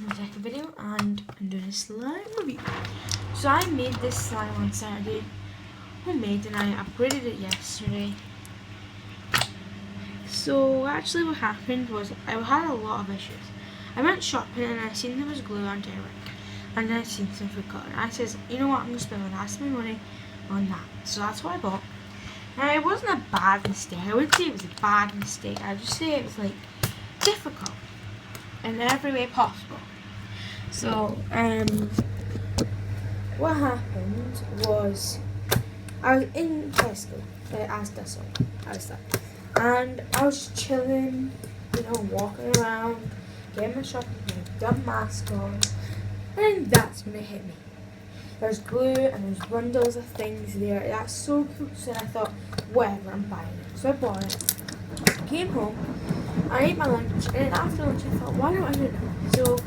my second video, and I'm doing a slime review. So I made this slime on Saturday, homemade, and I upgraded it yesterday. So actually what happened was I had a lot of issues. I went shopping and I seen there was glue on Derek, and then I seen some food colour. I says, you know what, I'm going to spend the rest of my money on that. So that's what I bought. Now it wasn't a bad mistake. I wouldn't say it was a bad mistake. I'd just say it was like difficult in every way possible. So what happened was I was in Tesco, Asda, and I was just chilling, walking around, getting my shopping bag, dumb mask on, and that's when it hit me. There's glue and there's bundles of things there. That's so cool. So I thought, whatever, I'm buying it. So I bought it. Came home, I ate my lunch, and then after lunch I thought, why don't I do it now? So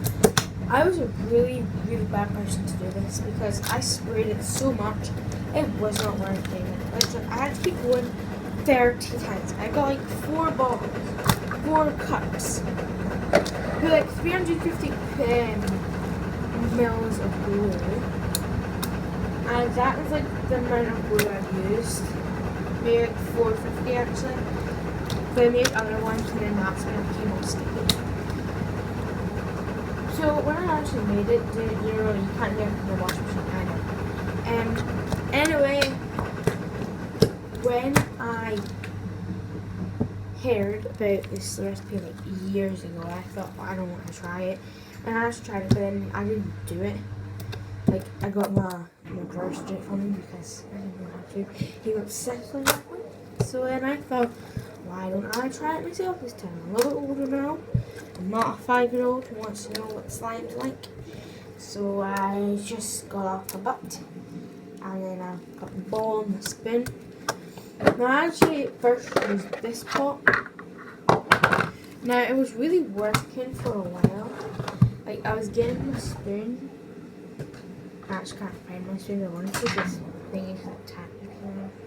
I was a really, really bad person to do this because I sprayed it so much, it was not working. I had to keep going 30 times. I got like 4 bottles, 4 cups, with like 350 mils of glue. And that is like the amount of glue I've used. Maybe like 450 actually. But I made other ones and then that's when it became all sticky. So when I actually made it, you can't get it from the washing machine, I know. Anyway, when I heard about this recipe like years ago, I thought, I don't want to try it. And I just tried it, but then I didn't do it. Like, I got my brother to do it for me because I didn't know how to. He got sick on that one. So then I thought, why don't I try it myself this time? I'm a little older now. I'm not a 5-year-old who wants to know what slime's like. So I just got off the butt. And then I got the bowl and the spoon. Now actually at first used this pot. Now it was really working for a while. Like I was getting my spoon. I actually can't find my spoon. I wanted to this thing is attached.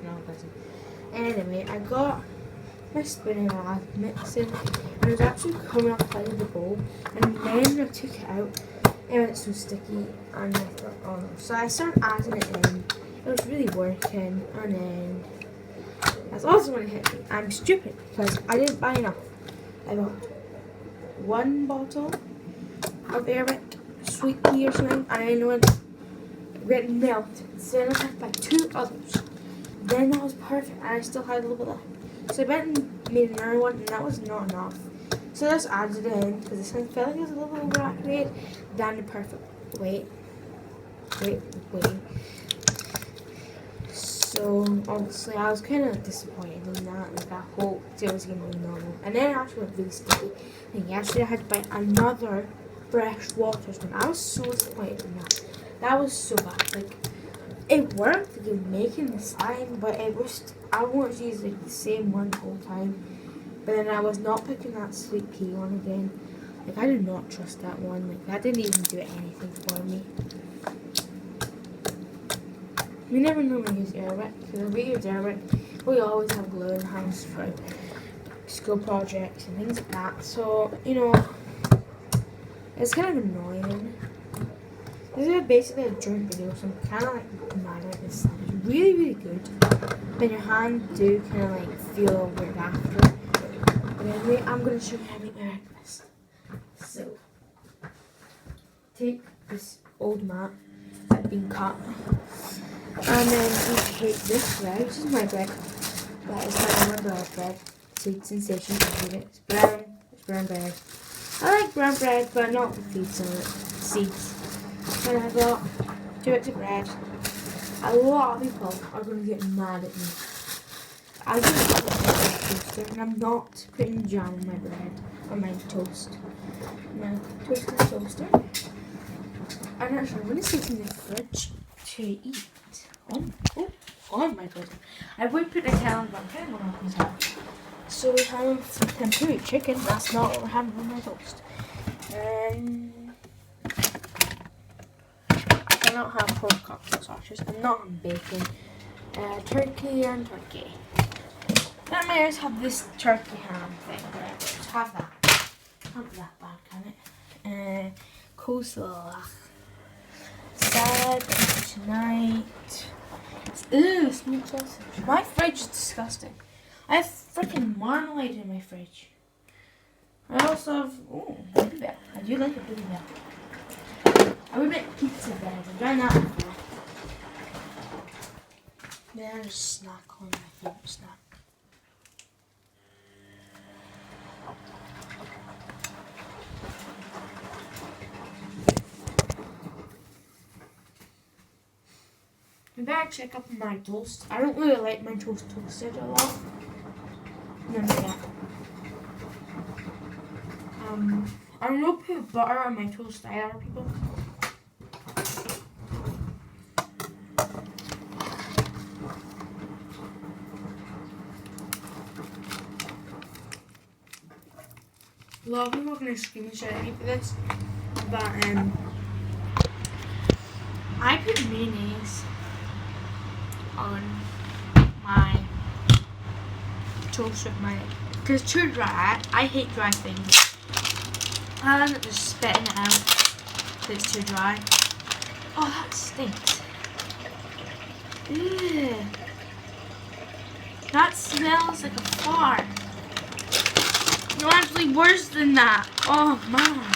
No, it doesn't. Anyway, I got my spoon and I was mixing, and it was actually coming off out of the bowl. And then I took it out, and it was so sticky. And I thought, oh no! So I started adding it in. It was really working, and then that's also when it hit me. I'm stupid because I didn't buy enough. I bought 1 bottle of Airwick sweet tea or something, and I know it melted. So then I had to buy 2 others. Then that was perfect, and I still had a little bit left. So I went and made another one, and that was not enough. So I just added it in because this one felt like it was a little overactivated. Down the perfect weight. So obviously I was kind of disappointed in that. Like I hoped it was going to be normal. And then it actually went really sticky. And yesterday I had to buy another fresh water spoon. I was so disappointed in that. That was so bad. Like it worked, like making the slime, but it was I wanted to use like the same one the whole time. But then I was not picking that sweet pea one again. Like I did not trust that one. Like that didn't even do anything for me. We never normally use Airwick, because if we use Airwick, we always have glue in the house for school projects and things like that. So, it's kind of annoying. This is basically a drink video, so I'm kind of like mad at this. It's really, really good. But your hand do kind of like feel weird after. But anyway, I'm going to show you how to make my breakfast. So, take this old mat that's been cut. And then we take this bread, which is my bread. That is my umbrella bread. Sweet sensation. It's brown. It's brown bread. I like brown bread, but not with seeds on it. Seeds. And I got 2 bits of bread. A lot of people are going to get mad at me. I just have a toaster, and I'm not putting jam on my bread or my toast. My toast and toaster. And actually, I'm going to stick in the fridge to eat. Oh my god. I would put a kettle, but I'm kind of going to open it. So we have tempura chicken. That's not what we're having on my toast. And I cannot have pork cocktail sausages. I'm not on bacon. Turkey and turkey. Then I always have this turkey ham thing. Let's have that. Can't be that bad, can it? coleslaw. Sad tonight. Ew, smoked sausage. My fridge is disgusting. I have freaking marmalade in my fridge. I also have, oh, Blue Bell. I do like a Blue Bell. I would make pizza bread. I've done that before. There's a snack on my favorite snack. Maybe I check up on my toast. I don't really like my toast toasted a lot. No, not yet. I don't know put butter on my toast either, people. A lot of people are going to scream and shout at me for this, but I put mayonnaise on my toast with my, because it's too dry. I hate dry things. I end up just spitting it out because it's too dry. Oh, that stinks. Ew. That smells like a fart. No, actually worse than that. Oh man.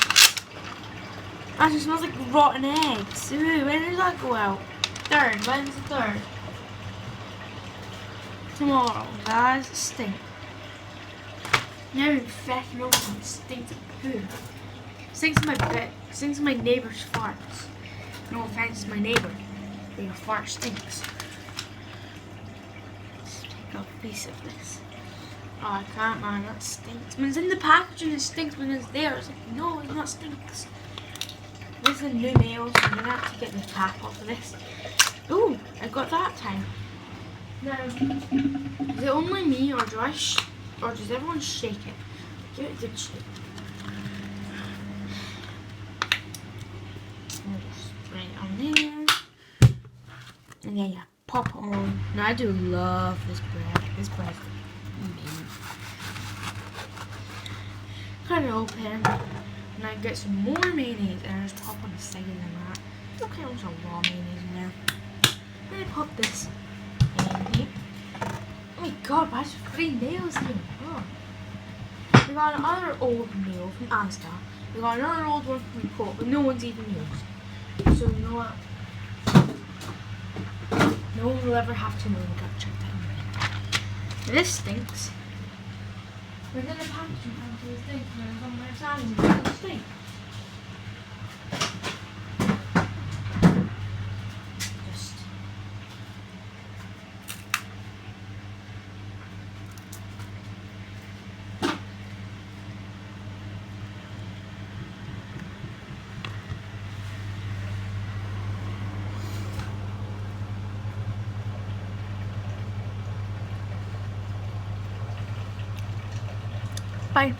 That just smells like rotten eggs. Ooh, when does that go out? Third. When's the third? Tomorrow. Guys, it stinks. Now I'm fecking open. It stinks of poo. Stinks of my bed. Stinks of my neighbour's farts. No offense to my neighbour, but your fart stinks. Let's take a piece of this. Oh, I can't, man. That stinks. When it's in the packaging, it stinks. When it's there, it's like, no, it's not stinks. This is a new nail, so I'm gonna have to get the cap off of this. Ooh, I got that time. Now, is it only me, or or does everyone shake it? Give it a good shake. Just spray it on there. And then you pop it on. Now I do love this bread. This bread is amazing. Cut it open. And I get some more mayonnaise and I just pop on the side of that. Okay, there's a raw mayonnaise in there. Then I pop this in here. Oh my god, why is there 3 nails here? Oh. We got another old nail from Asda. We got another old one from Coke, but no one's even used. So you know what? No one will ever have to know we got checked out. This stinks. We're gonna packaging until it stinks, and it's on my side and it's gonna stink. Just bye.